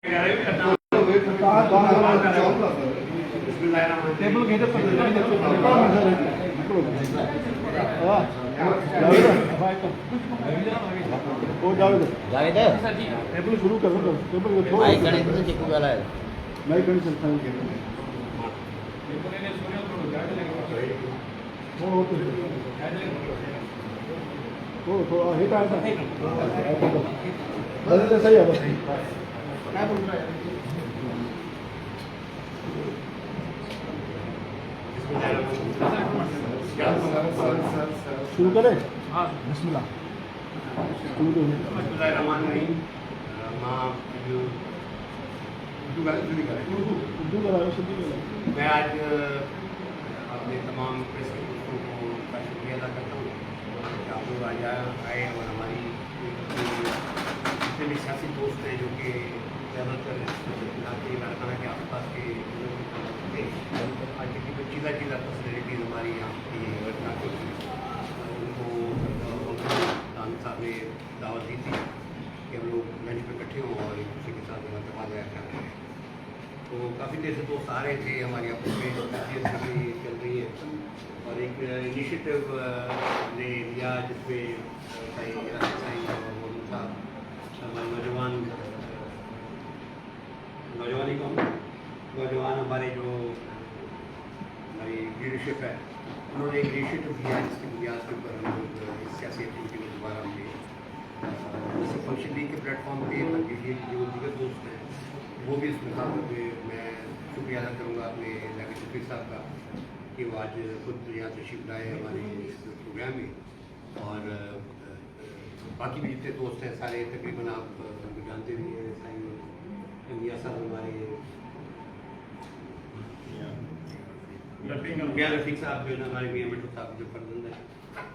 Table घेते table शुरू कर टेबल नहीं कर सकता थोड़ा हिट आता है सही है बस क्या बोल रहा है शुरू करें हाँ बिस्मिल्लाह शुरू करें मैं आज अपने तमाम प्रेस के दोस्तों को का शुक्रिया अदा करता हूँ कि आप लोग आज आए और हमारी जितने भी सियासी दोस्त हैं जो कि ज़्यादातर इलाके लाड़काना के आस पास के थे आज की चीज़ा पर्सनैलिटीज़ हमारी यहाँ की घटना की उनको खान साहब ने दावत दी थी कि हम लोग लंच पे इकट्ठे हों और एक दूसरे के साथ तबादला ख्याल करें। तो काफ़ी देर से दोस्त आ रहे थे, हमारी आपस में चल रही है और एक इनिशिएटिव ने लिया जिसमें मौजूद था हमारे नौजवान हमारे जो हमारी लीडरशिप है उन्होंने एक इनिशिएटिव लिया जिसकी बुनियाद के ऊपर हम लोग सियासी एक्टिविटी में दोबारा हमने जैसे फंक्शन लीग के प्लेटफॉर्म पे बल्कि जो दीगर दोस्त हैं वो भी इसमें था। मैं शुक्रिया अदा करूँगा अपने जाकिर शफीक साहब का कि वो आज खुद यहाँ तशरीफ लाए हमारे इस प्रोग्राम में और बाकी भी जितने दोस्त हैं सारे तकरीबन आप उनको जानते भी हैं। साईं मियाँ साहब हमारे रफीक साहब जो है हमारे मियाँ मिट्टू साहब जो फर्जंद है,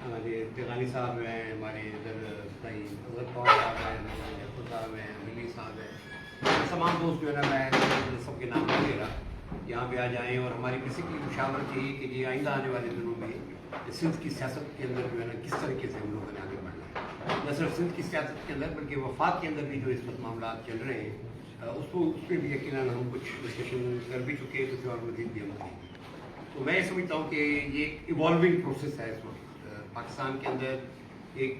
हमारे तेगानी साहब हैं, हमारे इधर साईं अजहर कौर साहब हैं, जफर साहब हैं, मिली साहब हैं, तमाम दोस्त जो है ना मैं सबके नाम नहीं ले रहा यहाँ पे आ जाएँ और हमारी बेसिकली मुशावरत यही कि ये आइंदा आने वाले दिनों में सिंध की सियासत के अंदर जो है ना किस तरीके से हम लोगों ने आगे बढ़ना है, न सिर्फ सिंध की सियासत के अंदर बल्कि वफाक के अंदर भी जो इस वक्त मामला चल रहे हैं उस पर भी यकीनन हम कुछ डिस्कशन कर भी चुके हैं, कुछ और मजीद भी हम करेंगे। तो मैं समझता हूँ कि ये एक इवॉल्विंग प्रोसेस है इस वक्त पाकिस्तान के अंदर एक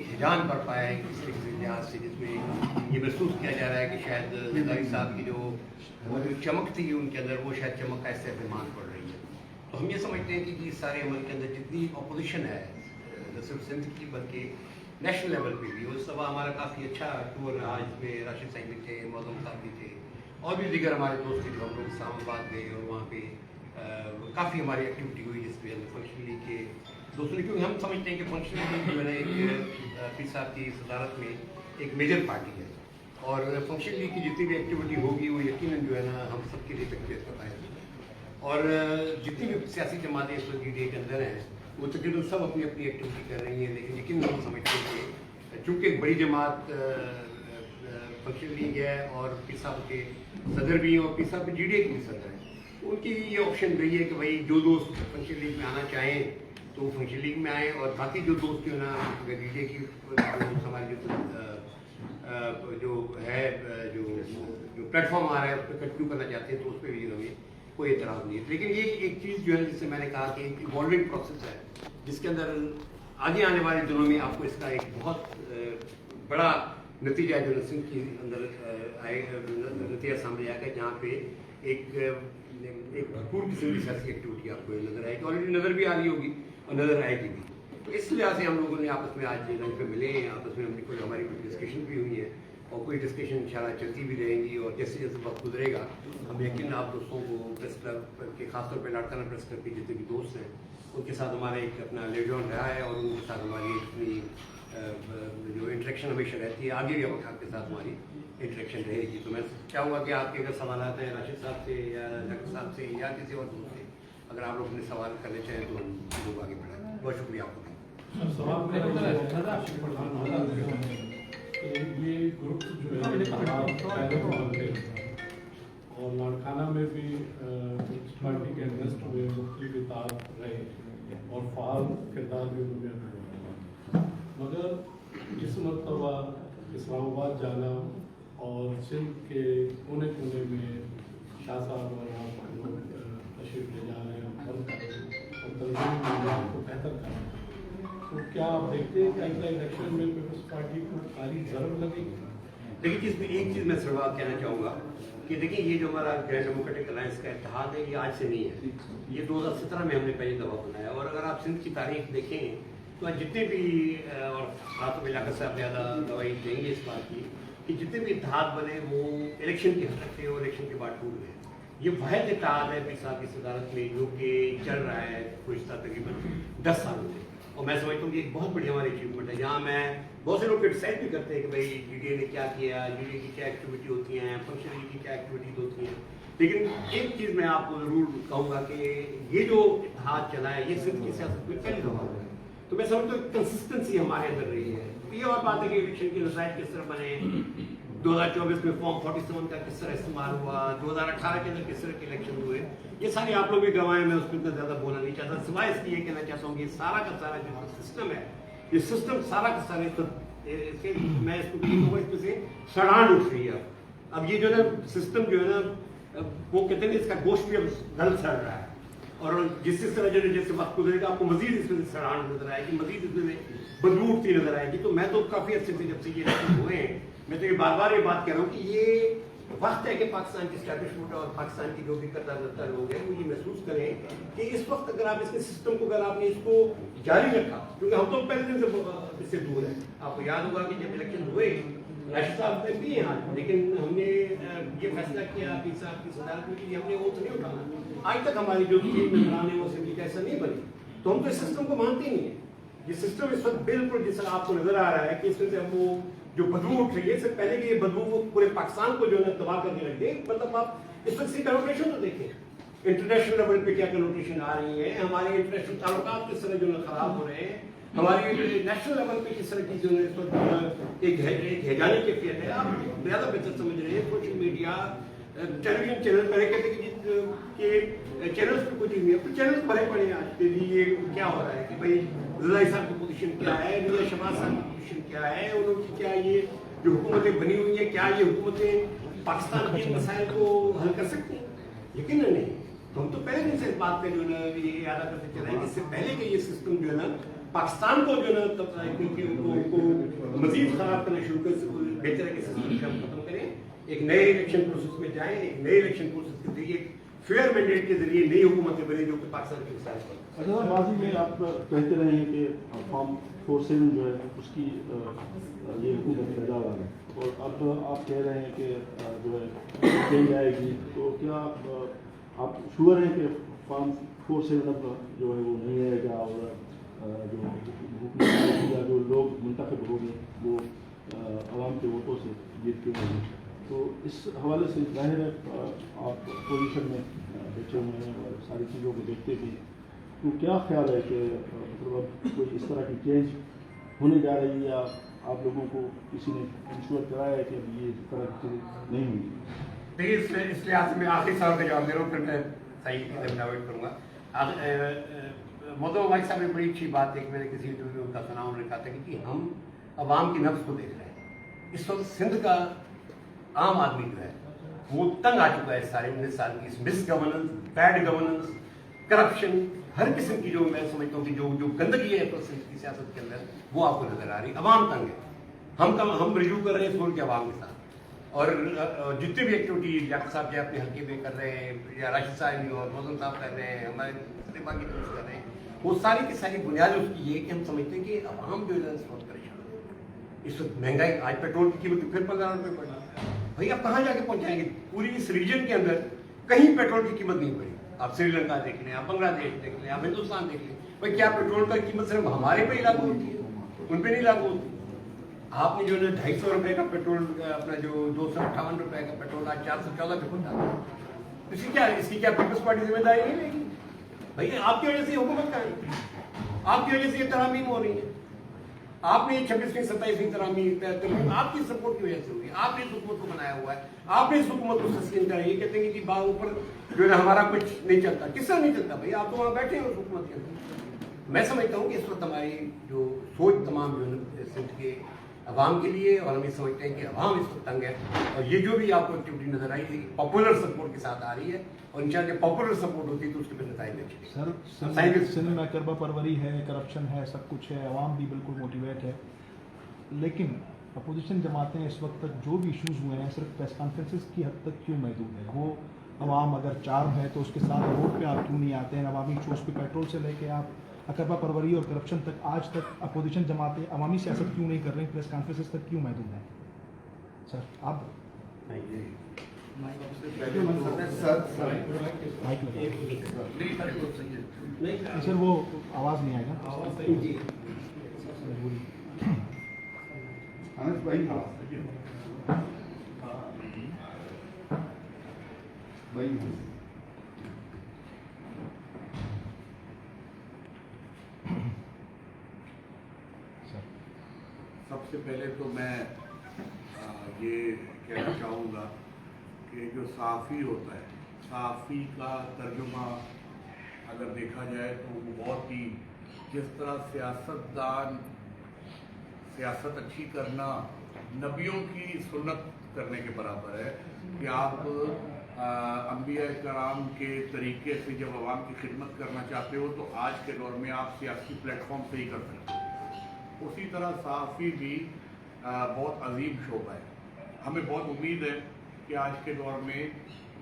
हिजान पर पाया है किसी किसी लिहाज से, जिसमें ये महसूस किया जा रहा है कि शायद जरदारी साहब की जो चमक थी उनके अंदर वो शायद चमक का इससे बेमान पड़ रही है। तो हम ये समझते हैं कि इस सारे अमल के अंदर जितनी अपोजिशन है न सिर्फ सिंध की बल्कि नेशनल लेवल पे भी, उस दफ़ा हमारा काफ़ी अच्छा टूर रहा जिसमें राशिद साहब भी थे, मौजूद साहब भी थे और भी दीगर हमारे दोस्त थे जो हम लोग इस्लामाबाद गए और वहाँ पे काफ़ी हमारी एक्टिविटी हुई जिसमें फंक्शन लीग के दोस्तों ने, क्योंकि हम समझते हैं कि फंक्शन लीग जो है ना एक पीर साहब की सदारत में एक मेजर पार्टी है और फंक्शन लीग की जितनी भी एक्टिविटी होगी वो यकीनन जो है ना हम सबके लिए तकलीफ का है और जितनी भी सियासी जमातें इस वक्त के अंदर हैं वो तकरीबन सब अपनी अपनी एक्टिविटी कर रही हैं, लेकिन यकीन हम समझते हैं कि चूँकि एक बड़ी जमात फंक्शन लीग है और पीर साहब के सदर भी हैं और पीर साहब के GDA के भी सदर हैं, उनकी ये ऑप्शन रही है कि भाई जो दोस्त फंक्शन लीग में आना चाहें तो फंक्शन लीग में आएँ और बाकी जो दोस्त जो ना अगर GDA की हमारी जो है जो प्लेटफॉर्म आ रहा है उस पर कंटिन्यू करना चाहते हैं तो उस पर भी हमें कोई एतराज़ नहीं है। लेकिन ये एक चीज़ जो है जिससे मैंने कहा कि एक इवॉल्विंग प्रोसेस है जिसके अंदर आगे आने वाले दिनों में आपको इसका एक बहुत बड़ा नतीजा जो सिंध के अंदर आए नतीजा सामने आएगा, जहाँ पे एक भरपूर किस्म की सियासी एक्टिविटी आपको नज़र आएगी, ऑलरेडी नज़र भी आ रही होगी और नज़र आएगी भी। तो इस लिहाज से हम लोगों ने आपस में आज लंच पे मिले हैं, आपस में हमारी कुछ डिस्कशन भी हुई है और कोई डिस्कशन इंशाल्लाह चलती भी रहेंगी और जैसे जैसे वक्त गुजरेगा हम यकीन आप दोस्तों को प्रेस क्लब के खासतौर पर लाड़काना प्रेस क्लब के जितने भी दोस्त हैं उनके साथ हमारा एक अपना लेजॉन रहा है और उनके साथ हमारी अपनी जो इंटरेक्शन हमेशा रहती है, आगे भी आपके साथ हमारी इंटरेक्शन रहेगी। तो मैं चाहूँगा कि आपके अगर सवाल हैं राशिद साहब से या जाकिर साहब से या किसी और दोस्त से, अगर आप लोग अपने सवाल करने चाहें तो हम लोग आगे बढ़ाएँ। बहुत शुक्रिया आपका। ये ग्रुप जो है और लाड़काना में भी कुछ पार्टी के अगेंस्ट हुए मुख्तलिफ इतार रहे और फाल किरदार भी उनमें, मगर इस मरतबा इस्लामाबाद जाना और सिंध के कोने कोने में शाह साहब और आप लोग तशरीफ ले जा रहे हैं और तंजीम निज़ाम को बेहतर कर रहे हैं, तो क्या आप देखते हैं कि अगला इलेक्शन में पीपल्स पार्टी को काली ज़रूर लगेगी? देखिए, इसमें एक चीज़ मैं शुरुआत कहना चाहूँगा कि देखिए, ये जो हमारा ग्रैंड डेमोक्रेटिक अलायंस का इत्तेहाद है, ये आज से नहीं है, ये 2017 में हमने पहली दफ़ा बनाया। और अगर आप सिंध की तारीख देखें तो आज जितने भी, और खास इलाका से आप ज़्यादा गवाही देंगे इस बात की, कि जितने भी इत्तेहाद बने वो इलेक्शन के हद तक थे और इलेक्शन के बाद टूट गए। ये वाहिद इत्तेहाद है पीर साहब की सदारत में जो कि चल रहा है गुज़श्ता तकरीबन 10 सालों से, और मैं समझता हूँ कि एक बहुत बड़ी हमारी अचीवमेंट है। जहाँ मैं बहुत से लोग क्रिटिसाइज भी करते हैं कि भाई GDA ने क्या किया, GDA की क्या एक्टिविटी होती हैं, फंक्शनरी की क्या एक्टिविटीज होती हैं, लेकिन एक चीज़ मैं आपको ज़रूर कहूँगा कि ये जो इत्तेहाद चला है ये सिर्फ की सियासत में पहली दफ़ा हुआ है। तो मैं समझता हूँ कंसिस्टेंसी हमारे अंदर रही है। ये और बात है कि इलेक्शन के नतीजे किस तरह बने, 2024 में फॉर्म 47 का किस तरह इस्तेमाल हुआ, 2018 के अंदर किस तरह के इलेक्शन हुए, ये सारे आप लोग भी गवाएं, मैं उस पर इतना ज़्यादा बोलना नहीं चाहता, सिवाय इसकी ये कहना चाहता हूँ कि सारा का सारा जो सिस्टम है, ये सिस्टम सारा का सारा इसके मैं इसको कहूँगा इसमें से सड़ान उठ रही है। अब ये जो है ना सिस्टम जो है ना, वो कहते हैं इसका गोश्त भी अब गल सड़ रहा है, और जिस तरह जो जैसे वक्त गुजरेगा आपको मजीद इसमें सड़ान नजर आएगी, मजीद इसमें बदबू उठती नजर आएगी। तो मैं तो काफ़ी अच्छे से जब से ये इलेक्शन हुए हैं, मैं तो ये बार बार ये बात कह रहा हूँ कि ये वक्त है कि पाकिस्तान की स्टैब्लिशमेंट और पाकिस्तान की जो भी करता लोग हैं वो ये महसूस करें कि इस वक्त अगर आप इसके सिस्टम को, अगर आपने इसको जारी रखा, क्योंकि हम तो पहले दिन से इससे दूर हैं। आपको याद होगा कि जब इलेक्शन हुए राशिद साहब ने भी यहाँ, लेकिन हमने ये फैसला किया पीर साहब की सदारत में कि हमने वोट नहीं उठाना। आज तक हमारी जो मेंबरान है वो असेंबली का ऐसा नहीं बनी, तो हम तो इस सिस्टम को मानते ही नहीं है। ये सिस्टम इस वक्त बिल्कुल जिस तरह आपको नजर आ रहा है कि इसमें से वो जो बदबू उठ रही है, इससे पहले कि ये बदबू वो पूरे पाकिस्तान को जो है तबाह करने लग गई। मतलब आप इस वक्त की कनोटेशन तो देखें, इंटरनेशनल लेवल पे क्या कनोटेशन आ रही है, हमारे इंटरनेशनल ताल्लुकात किस तरह जो है खराब हो रहे हैं, हमारी नेशनल लेवल पे किस तरह की जो है इस वक्त एक हैजानी कैफियत है। आप ज़्यादा बेहतर समझ रहे हैं, सोशल मीडिया, टेलीविजन चैनल पहले कहते कि चैनल्स पे कुछ नहीं है, तो चैनल्स भरे पड़े हैं आज के लिए। क्या हो रहा है कि भाई रज़ाई साहब की पोजीशन क्या है, मियां शहबाज साहब की पोजीशन क्या है, उनकी क्या ये जो हुकूमतें बनी हुई हैं, क्या ये हुकूमतें पाकिस्तान के मसाइल को हल कर सकती हैं? यकीन नहीं। तो हम तो पहले दिन से इस बात पे जो है ये याद करते चले हैं कि इससे पहले कि ये सिस्टम जो है ना पाकिस्तान को जो है ना क्योंकि उनको मजीद खराब करना शुरू कर, बेहतर है कि सिस्टम को हम खत्म करें, एक नए इलेक्शन प्रोसेस में जाएं, एक नए इलेक्शन प्रोसेस के जरिए फेयर मैंडेट के जरिए नई हुकूमतें बने जो कि पाकिस्तान के मसाइल पर। अच्छा, माजी में आप कहते रहे हैं कि फॉर्म 47 जो है उसकी ये हुकूमत पैदा हुआ है, और अब आप कह रहे हैं कि जो है चेंज आएगी, तो क्या आप श्योर हैं कि फॉर्म 47 अब जो है वो नहीं आएगा, और जो हुकूमत या जो लोग मुंतखब होंगे वो आवाम के वोटों से जीत के होंगे? तो इस हवाले से जाहिर है आप पोजीशन में बैठे हुए हैं और सारी चीज़ों को देखते भी, तो क्या ख्याल है कि मतलब अब कोई इस तरह की चेंज होने जा रही है, या आप लोगों को किसी ने इंश्योर कराया है कि अब ये इस तरह की चीज़ें नहीं होंगी? देखिए, इस लिहाज से मैं आखिरी सवाल का जवाब दे रहा हूँ, फिर मैं सही अवॉइड करूँगा। मौदूद भाई साहब ने बड़ी अच्छी बात एक मैंने किसी इंटरव्यू में उनका सुना, उन्होंने कहा था कि हम अवाम की नब्ज़ को देख रहे हैं। इस वक्त सिंध का आम आदमी जो है वो तंग आ चुका है सारे 19 साल की इस misgovernance, bad governance, corruption, हर किस्म की जो मैं समझता हूँ कि जो गंदगी है तो सिंध की सियासत के अंदर वो आपको नजर आ रही है। अवाम तंग है, हम रिव्यू कर रहे हैं सोल के अवाम के साथ, और जितने भी एक्टिविटी डॉक्टर साहब जो अपने हल्के में कर रहे हैं, या राशिद साहब और मौजूद साहब कर रहे हैं, हमारे बाकी दोस्त कर रहे हैं, वो सारी की सारी बुनियाद उसकी ये कि हम समझते हैं कि अवाम जो है बहुत परेशान है। इस वक्त महंगाई, आज पेट्रोल की कीमत फिर 15 रुपये बढ़ी, भाई आप कहाँ जाके पहुँचाएंगे? पूरी इस रीजन के अंदर कहीं पेट्रोल की कीमत नहीं बढ़ी। आप श्रीलंका देख लें, आप बांग्लादेश देख लें, आप हिंदुस्तान देख लें, भाई क्या पेट्रोल का कीमत सिर्फ हमारे पे ही लागू होती है, उन पे नहीं लागू होती? आपने जो है 250 रुपये का पेट्रोल, अपना जो 258 रुपये का पेट्रोल आज 414 पे पहुंचा, इसकी क्या पीपल्स पार्टी जिम्मेदारी नहीं लेगी? भाई आपकी वजह से हुकूमत का है, आपकी वजह से ये तरामीम हो रही है, आपने 26वीं 27वीं तरामीम आपकी सपोर्ट की वजह से हुई, आपने इस हुकूमत को बनाया हुआ है, आपने इस हुकूमत को सस्टेन करा। ये कहते हैं कि बाग ऊपर जो है हमारा कुछ नहीं चलता, किसका नहीं चलता? भाई आप तो वहाँ बैठे हैं उस हुकूमत के अंदर। मैं समझता हूँ कि इस वक्त हमारी जो सोच तमाम जो सिंध के अवाम के लिए, और हम ये समझते हैं कि अवाम इस वक्त तंग है, और ये जो भी आपको एक्टिविटी नजर आई थी पॉपुलर सपोर्ट के साथ आ रही है, और इंशाल्लाह पॉपुलर सपोर्ट होती है तो उसके फिर नतीजे देखेंगे। सिंध में करबा परवरी है, करप्शन है, सब कुछ है, अवाम भी बिल्कुल मोटिवेट है, लेकिन अपोजिशन जमातें इस वक्त तक जो भी इश्यूज़ हुए हैं सिर्फ प्रेस कॉन्फ्रेंसेस की हद तक क्यों महदूद है? वो अवाम अगर चार्म है तो उसके साथ रोड पे आप क्यों नहीं आते हैं? अवामी इशूज़ पे पेट्रोल से लेके आप अकरबा परवरी और करप्शन तक आज तक अपोजिशन जमातें अवामी सियासत क्यों नहीं कर रही? प्रेस कॉन्फ्रेंसेस तक क्यों महदूद हैं? सर आप सर वो आवाज़ नहीं आएगा। अनस भाई सबसे पहले तो मैं ये कहना चाहूँगा कि जो सहाफ़ी होता है, सहाफ़ी का तर्जुमा अगर देखा जाए तो वो बहुत ही, जिस तरह सियासतदान सियासत अच्छी करना नबियों की सुन्नत करने के बराबर है कि आप अंबिया कराम के तरीके से जब आवाम की खिदमत करना चाहते हो तो आज के दौर में आप सियासी प्लेटफॉर्म से ही कर सकते हो। उसी तरह सहाफ़ी भी बहुत अजीम शोबा है। हमें बहुत उम्मीद है कि आज के दौर में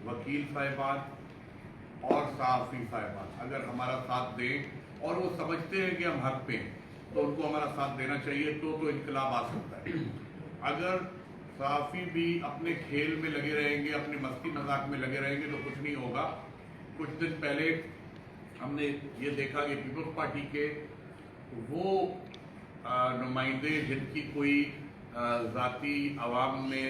वकील साहिबान और सहाफ़ी साहिबान अगर हमारा साथ दें और वो समझते हैं कि हम हक पे हैं तो उनको हमारा साथ देना चाहिए, तो इनकलाब आ सकता है। अगर सहाफ़ी भी अपने खेल में लगे रहेंगे, अपने मस्ती मजाक में लगे रहेंगे तो कुछ नहीं होगा। कुछ दिन पहले हमने ये देखा कि पीपल्स पार्टी के वो नुमाइंदे जिनकी कोई ज़ाती अवाम में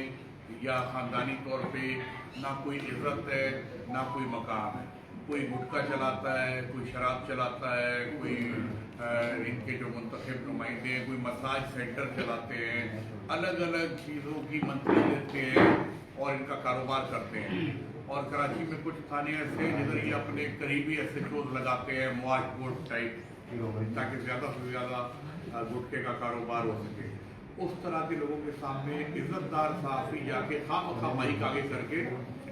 या ख़ानदानी तौर पे ना कोई इज़्ज़त है ना कोई मकाम है, कोई गुटखा चलाता है, कोई शराब चलाता है, कोई इनके जो मुंतखब नुमाइंदे हैं कोई मसाज सेंटर चलाते हैं, अलग अलग चीज़ों की मंथली देते हैं और इनका कारोबार करते हैं। और कराची में कुछ थाने ऐसे हैं जिधर ये अपने करीबी SHOs लगाते हैं मुआश बोर्ड टाइप, ताकि ज़्यादा से ज़्यादा गुटखे का कारोबार हो सके। उस तरह के लोगों के सामने इज्जतदार सहाफ़ी जाके खामखा माइक आगे करके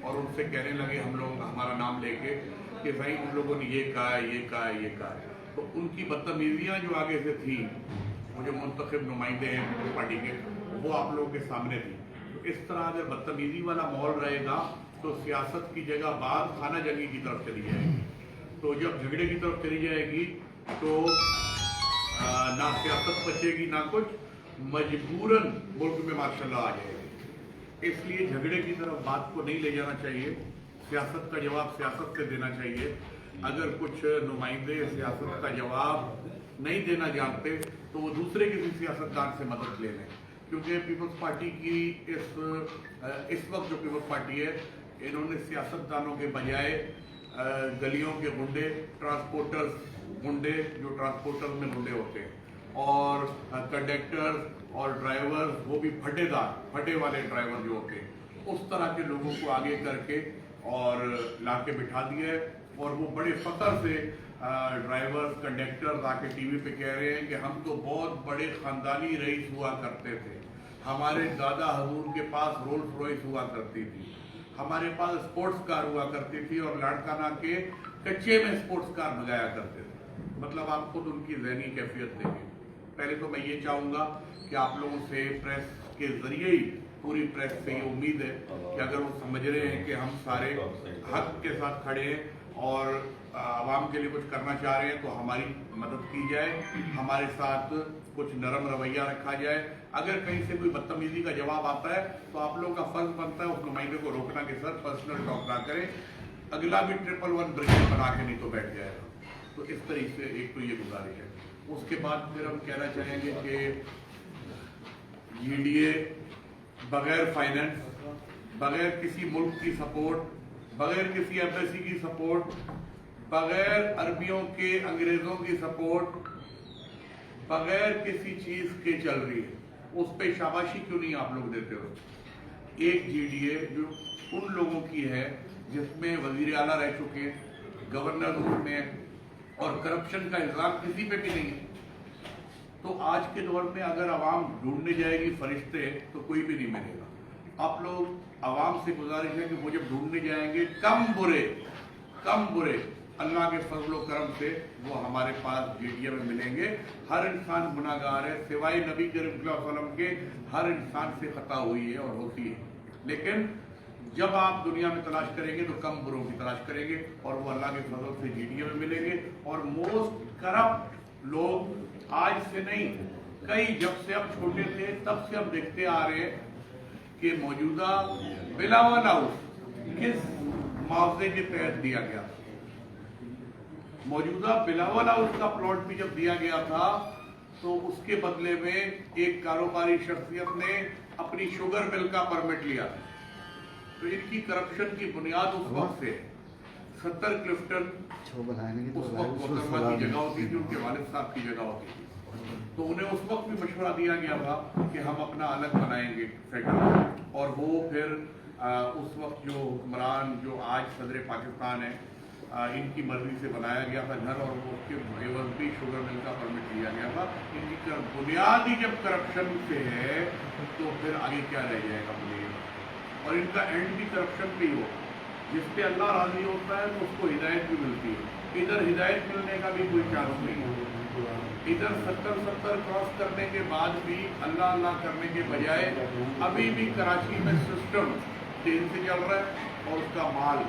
और उनसे कहने लगे, हम लोग हमारा नाम लेके कि भाई उन लोगों ने ये कहा है, ये कहा है, ये कहा है। तो उनकी बदतमीजियाँ जो आगे से थी, वो जो मुंतखब नुमाइंदे हैं पार्टी के, वो आप लोगों के सामने थी। तो इस तरह अगर बदतमीजी वाला माहौल रहेगा तो सियासत की जगह बात खाना जंगी की तरफ चली जाएगी। तो जब झगड़े की तरफ चली जाएगी तो ना सियासत बचेगी ना कुछ, मजबूरन मुल्क में माशाल्लाह आ जाएगी। इसलिए झगड़े की तरफ बात को नहीं ले जाना चाहिए, सियासत का जवाब सियासत से देना चाहिए। अगर कुछ नुमाइंदे सियासत का जवाब नहीं देना जानते तो वो दूसरे किसी सियासतदान से मदद ले लें, क्योंकि पीपल्स पार्टी की इस वक्त जो पीपल्स पार्टी है, इन्होंने सियासतदानों के बजाय गलियों के गुंडे, ट्रांसपोर्टर्स गुंडे, जो ट्रांसपोर्टर्स में गुंडे होते हैं, और कंडक्टर और ड्राइवर, वो भी फटे वाले ड्राइवर जो होते हैं, उस तरह के लोगों को आगे करके और लाके बिठा दिया है। और वो बड़े फख्र से ड्राइवर्स, कंडक्टर आके टीवी पे कह रहे हैं कि हम तो बहुत बड़े खानदानी रईस हुआ करते थे, हमारे दादा हजूर के पास रोल्स रॉयस हुआ करती थी, हमारे पास स्पोर्ट्स कार हुआ करती थी और लाड़काना के कच्चे में स्पोर्ट्स कार भगाया करते थे। मतलब आप खुद उनकी ज़हनी कैफियत देखें। पहले तो मैं ये चाहूँगा कि आप लोगों से प्रेस के ज़रिए ही, पूरी प्रेस से ये उम्मीद है कि अगर वो समझ रहे हैं कि हम सारे हक के साथ खड़े हैं और आवाम के लिए कुछ करना चाह रहे हैं तो हमारी मदद की जाए, हमारे साथ कुछ नरम रवैया रखा जाए। अगर कहीं से कोई बदतमीजी का जवाब आता है तो आप लोगों का फर्ज बनता है उस नुमाइंदे को रोकना कि सर पर्सनल टॉक ना करें, अगला भी 111 ब्रिगेड बना के नहीं तो बैठ जाएगा। तो इस तरीके से एक तो ये गुजारिश है। उसके बाद फिर हम कहना चाहेंगे कि GDA बगैर फाइनेंस, बगैर किसी मुल्क की सपोर्ट, बगैर किसी एम्बेसी की सपोर्ट, बगैर अरबियों के अंग्रेजों की सपोर्ट, बगैर किसी चीज के चल रही है। उस पे शाबाशी क्यों नहीं आप लोग देते हो? एक GDA जो उन लोगों की है जिसमें वजीर आला रह चुके हैं, गवर्नर उसमें, और करप्शन का इल्जाम किसी पे भी नहीं है। तो आज के दौर में अगर आवाम ढूंढने जाएगी फरिश्ते तो कोई भी नहीं मिलेगा। आप लोग आवाम से गुजारिश है कि वो जब ढूंढने जाएंगे कम बुरे अल्लाह के फजल करम से वो हमारे पास जीडीए में मिलेंगे। हर इंसान गुनाहगार है, सिवाय नबी करीम सल्लल्लाहु अलैहि वसल्लम के हर इंसान से खता हुई है और होती है, लेकिन जब आप दुनिया में तलाश करेंगे तो कम बुरों की तलाश करेंगे और वो अल्लाह के फजल से जीडीए में मिलेंगे। और मोस्ट करप्ट लोग आज से नहीं, कई जब से हम छोटे थे तब से हम देखते आ रहे हैं कि मौजूदा बिलावल हाउस किस मुआवजे के तहत दिया गया था। मौजूदा बिलावल हाउस का प्लॉट भी जब दिया गया था तो उसके बदले में एक कारोबारी शख्सियत ने अपनी शुगर मिल का परमिट लिया। तो इनकी करप्शन की बुनियाद उस वक्त से 70 क्लिफ्टन उस वक्त मोहतरमा की जगह होती थी, उनके वालिद साहब की जगह होती थी। तो उन्हें उस वक्त भी मशवरा दिया गया था कि हम अपना अलग बनाएंगे फेडरल, और वो फिर उस वक्त जो हुक्मरान जो आज सदर पाकिस्तान है इनकी मर्जी से बनाया गया था घर, और वो उसके एवज भी शुगर मिल का परमिट लिया गया था। इनकी बुनियादी जब करप्शन से है तो फिर आगे क्या रह जाएगा बुनियाद, और इनका एंड भी करप्शन पे ही हो। जिस पे अल्लाह राजी होता है तो उसको हिदायत भी मिलती है। इधर हिदायत मिलने का भी कोई चांस नहीं है। इधर 70 क्रॉस करने के बाद भी अल्लाह अल्लाह करने के बजाय अभी भी कराची में सिस्टम तेज से चल रहा है और उसका माल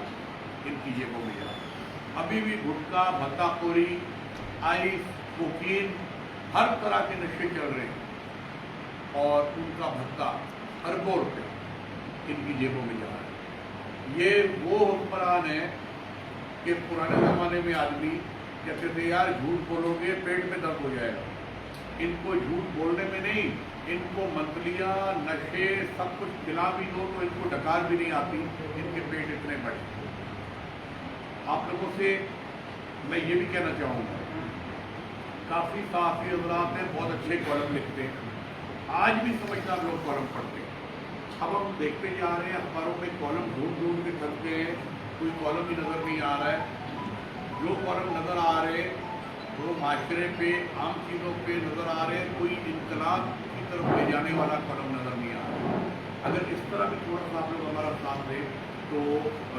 इनकी जेबों में जा रहा है। अभी भी गुटखा, भत्ताखोरी, आइस, कोकीन, हर तरह के नशे चल रहे हैं और उनका भत्ता अरबों रुपये इनकी जेबों में जा रहा है। ये वो हुक्मरान है कि पुराने ज़माने में आदमी कहते थे यार झूठ बोलोगे पेट में दर्द हो जाएगा। इनको झूठ बोलने में नहीं, इनको मंतलियाँ, नशे सब कुछ खिला भी दो तो इनको डकार भी नहीं आती, इनके पेट इतने बड़े। आप लोगों से मैं ये भी कहना चाहूँगा, काफ़ी साफ़ी हज़रात हैं, बहुत अच्छे कॉलम लिखते हैं, आज भी समझदार लोग कॉलम पढ़ते हैं। अब हम देखते जा रहे हैं अखबारों में कॉलम ढूंढ के थकते हैं, कोई कॉलम ही नज़र नहीं आ रहा है। जो कॉलम नज़र आ रहे हैं वो माशरे पे, आम चीज़ों पे नज़र आ रहे हैं, कोई इनकलाब की तरफ ले जाने वाला कॉलम नज़र नहीं आ रहा। अगर इस तरह भी थोड़ा सा आप लोग हमारा साथ दें तो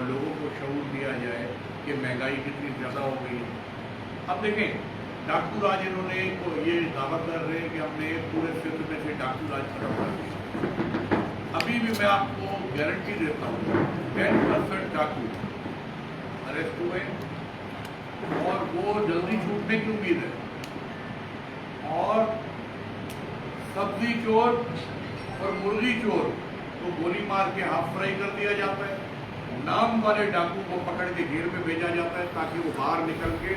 लोगों को शऊर दिया जाए कि महंगाई कितनी ज़्यादा हो गई है। अब देखें, डाकू राज इन्होंने तो ये दावा कर रहे हैं कि हमने पूरे सिंध में से डाकू राज खत्म कर दिया। अभी भी मैं आपको गारंटी देता हूँ 10% डाकू अरेस्ट हुए और वो जल्दी छूटने की उम्मीद है। और सब्जी चोर और मुर्गी चोर को गोली मार के हाफ फ्राई कर दिया जाता है। नाम वाले डाकू को पकड़ के जेल में भेजा जाता है ताकि वो बाहर निकल के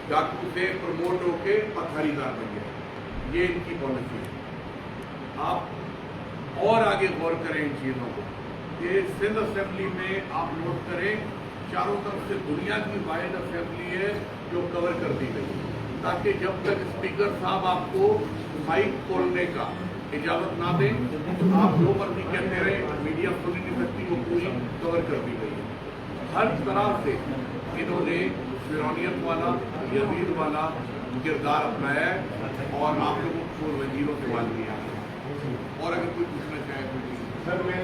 डाकू से प्रमोट होके पथारीदार बन जाए। ये इनकी पॉलिसी है। आप और आगे गौर करें इन चीज़ों को। ये सिंध असेंबली में आप नोट करें, चारों तरफ से दुनिया की वाहिद असेंबली है जो कवर कर दी गई, ताकि जब तक स्पीकर साहब आपको माइक खोलने का इजाज़त ना दें आप जो मर्जी कहते रहे, मीडिया सुन नहीं सकती, वो पूरी कवर कर दी गई है। हर तरह से इन्होंने फिरौनियत वाला, यजीद वाला किरदार अपनाया है और आप लोगों को वजीरों से बात किया। और अगर कोई पूछना चाहे तो सर मैं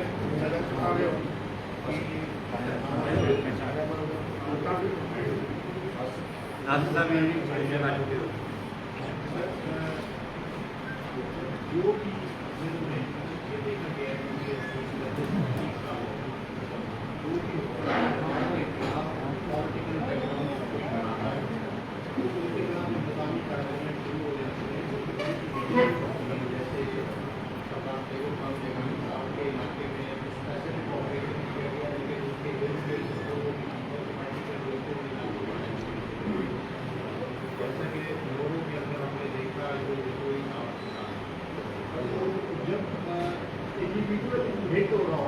जो भी भेंट हो रहा हो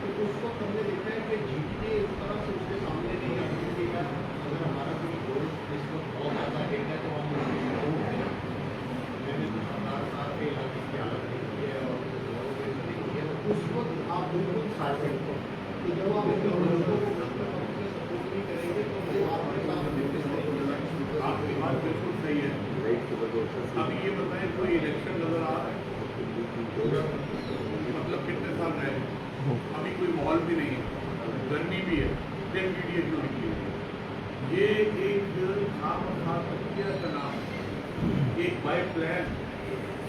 तो उस वक्त हमने देखा है कि जीडीए इस तरह से उसके सामने नहीं आती कि यार अगर हमारा कोई दोस्त इस वक्त बहुत ज़्यादा हिट है तो हम मैंने सरदार साहब के इलाके की हालत देखी है और देखी है, तो उस वक्त आप बिल्कुल साथ हैं। तो जब आप सपोर्ट नहीं करेंगे तो वो आपके साथ आपकी बात बिल्कुल सही है। अभी ये बताएं कोई इलेक्शन नजर आ रहा है? मतलब कितने साल रहे? अभी कोई माहौल भी नहीं है, गर्मी भी है, फिर मीडिया क्यों निकली है? ये एक खामखा का नाम है, एक बाय प्लान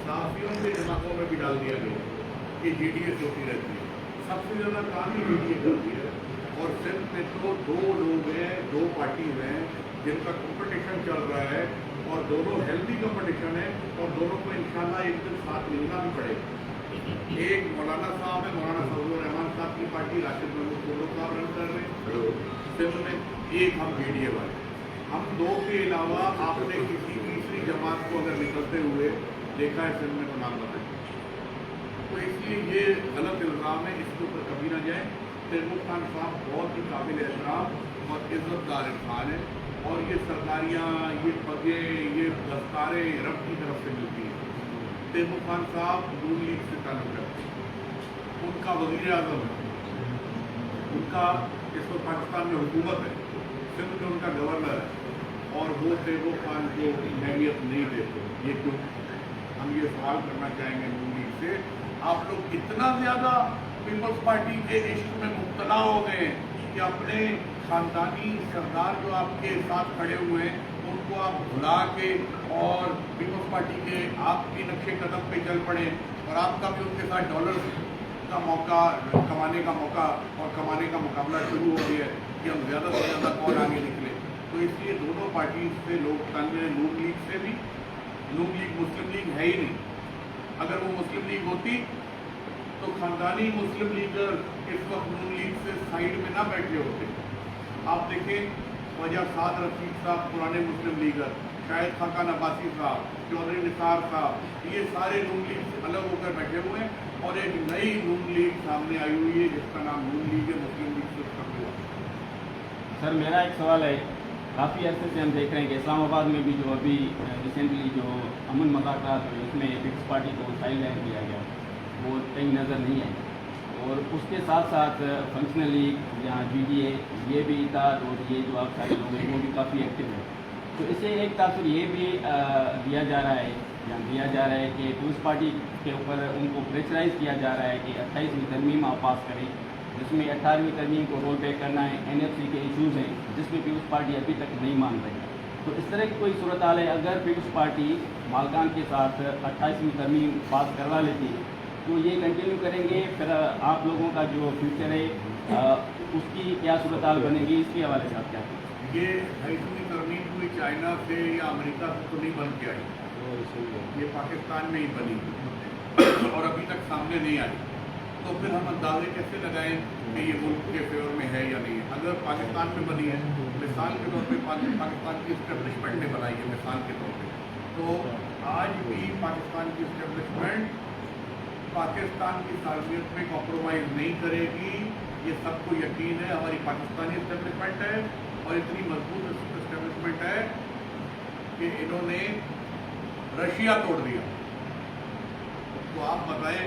साफियों के दिमागों में भी डाल दिया गया कि जीडीए होती रहती है। सबसे ज्यादा काम ही जीडीए करती है। और सिर्फ में तो दो लोग हैं, दो पार्टीज हैं जिनका कंपटीशन चल रहा है, और दोनों हेल्दी कंपटीशन है, और दोनों को इंशाल्लाह एक दिन साथ मिलना भी पड़ेगा। एक मौलाना साहब है, मौलाना फजलुर रहमान साहब की पार्टी, राशिद महमूद कुल्लू साहब रन कर रहे हैं सिंध में, एक हम बीडीए वाले। हम दो के अलावा आपने किसी तीसरी जमात को अगर निकलते हुए देखा है सिंध में तो नाम बताएं। तो इसलिए ये गलत इल्ज़ाम है, इसके ऊपर कभी ना जाए। तैमूर खान साहब बहुत ही काबिल एहतराम और इज़्ज़तदार इंसान है, और ये सरकारियाँ, ये पदे, ये दस्तारें रब की तरफ से मिलती हैं। तैमूर खान साहब नून लीग से ताल्लुक़ रखते हैं, उनका वज़ीर आज़म है, उनका इस वक्त पाकिस्तान में हुकूमत है, सिंध में उनका गवर्नर है, और वो तैमूर खान को अहमियत नहीं देते। ये क्यों? हम ये सवाल करना चाहेंगे नून लीग से, आप लोग इतना ज़्यादा पीपल्स पार्टी के इश्क में मुब्तला हो गए कि अपने खानदानी सरदार जो आपके साथ खड़े हुए हैं उनको आप भुला के और पीपल्स पार्टी के आपके नक्शे कदम पे चल पड़े, और आपका भी उनके साथ डॉलर का मौका, कमाने का मौका और कमाने का मुकाबला शुरू हो गया है कि हम ज़्यादा से ज़्यादा कौन आगे निकले। तो इसलिए दोनों पार्टी से लोग तंग हैं। नून लीग से भी, नून लीग मुस्लिम लीग है ही नहीं। अगर वो मुस्लिम लीग होती तो खानदानी मुस्लिम लीगर इस वक्त नून लीग से साइड में ना बैठे होते। आप देखें, वजह साद रफीक साहब पुराने मुस्लिम लीगर, शाहिद खाकान अब्बासी साहब, चौधरी निसार साहब, ये सारे नून लीग से अलग होकर बैठे हुए हैं, और एक नई नून लीग सामने आई हुई है जिसका नाम नून लीग है, मुस्लिम लीग से उसका कोई वास्ता नहीं। सर मेरा एक सवाल है, काफ़ी अर्से से हम देख रहे हैं कि इस्लामाबाद में भी जो अभी रिसेंटली जो अमन मुज़ाकरात हुए उसमें पीपल्स पार्टी को साइड लाइन किया गया, वो कहीं नज़र नहीं आई, और उसके साथ साथ फंक्शनल लीग जहाँ जीडीए ये भी था, और ये जो आप सारे लोग हैं वो भी काफ़ी एक्टिव है। तो इससे एक तासुर ये भी दिया जा रहा है कि पीपल्स पार्टी के ऊपर उनको प्रेशराइज किया जा रहा है कि 28वीं तरमीम आप पास करें, जिसमें 18वीं तरमीम को रोल बैक करना है। NFC के इशूज़ हैं जिसमें पीपल्स पार्टी अभी तक नहीं मान रही। तो इस तरह की कोई सूरत हाल है, अगर पीपल्स पार्टी मालकान के साथ 28वीं तरमीम पास करवा लेती है तो ये कंटिन्यू करेंगे, फिर आप लोगों का जो फ्यूचर है उसकी क्या सूरत हाल बनेगी, इसके हवाले से आप क्या कहें? ये 28वीं तरमीम कोई चाइना से या अमेरिका से तो नहीं बन के आई, ये पाकिस्तान में ही बनी और अभी तक सामने नहीं आई। तो फिर हम अंदाजे कैसे लगाएं कि ये मुल्क के फेवर में है या नहीं है? अगर पाकिस्तान में बनी है, मिसाल के तौर पे पाकिस्तान की इस्टेब्लिशमेंट ने बनाई है मिसाल के तौर पे, तो आज भी पाकिस्तान की इस्टेब्लिशमेंट पाकिस्तान की सालमियत में कॉम्प्रोमाइज़ नहीं करेगी, ये सबको यकीन है। हमारी पाकिस्तानी इस्टेब्लिशमेंट है और इतनी मजबूत इस्टेब्लिशमेंट है कि इन्होंने रशिया तोड़ दिया। तो आप बताएं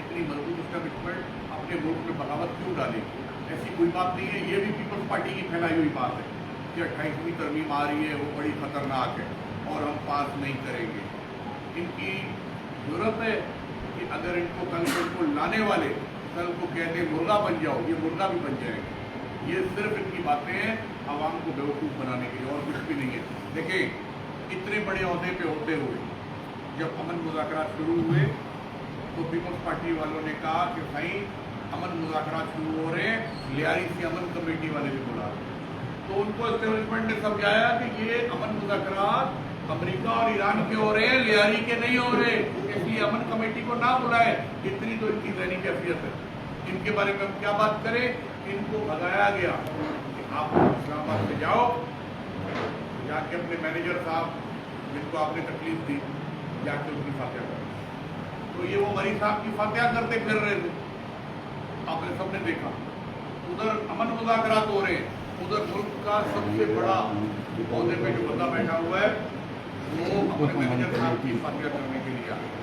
इतनी मजबूत इस्टेब्लिशमेंट अपने मुल्क में बगावत क्यों डालेगी? ऐसी कोई बात नहीं है। ये भी पीपल्स पार्टी की फैलाई हुई बात है कि 28वीं तरमीम आ रही है, वो बड़ी खतरनाक है और हम पास नहीं करेंगे। इनकी जरूरत है कि अगर इनको कल को लाने वाले कल को कहते मुर्गा बन जाओ, ये मुर्गा भी बन जाएंगे। ये सिर्फ इनकी बातें हैं आवाम को बेवकूफ़ बनाने के लिए, और कुछ भी नहीं है। देखिए, इतने बड़े अहदे पे होते हुए जब अमन मुज़ाकरात शुरू हुए तो पीपल्स पार्टी वालों ने कहा कि भाई अमन मुज़ाकरात शुरू हो रहे हैं, लियारी से अमन कमेटी वाले भी बुला रहे। तो उनको एस्टेब्लिशमेंट ने समझाया कि ये अमन मुज़ाकरात अमेरिका और ईरान के हो रहे हैं, लियारी के नहीं हो रहे, इसलिए अमन कमेटी को ना बुलाए। इतनी तो इनकी ज़हनी कैफियत है। इनके बारे में हम क्या बात करें? इनको भगाया गया कि आप इस्लामाबाद से जाओ, जाके अपने मैनेजर साहब जिनको आपने तकलीफ दी जाके उनकी फातिहा करो। तो ये वो मरीज साहब की फातिहा करते फिर रहे थे, आपने सबने देखा। उधर अमन मुज़ाकरात हो रहे हैं, उधर मुल्क का सबसे बड़ा पौधे पे जो बंदा बैठा हुआ है वो अपने मैनेजर साहब की फातिहा करने के लिए आया।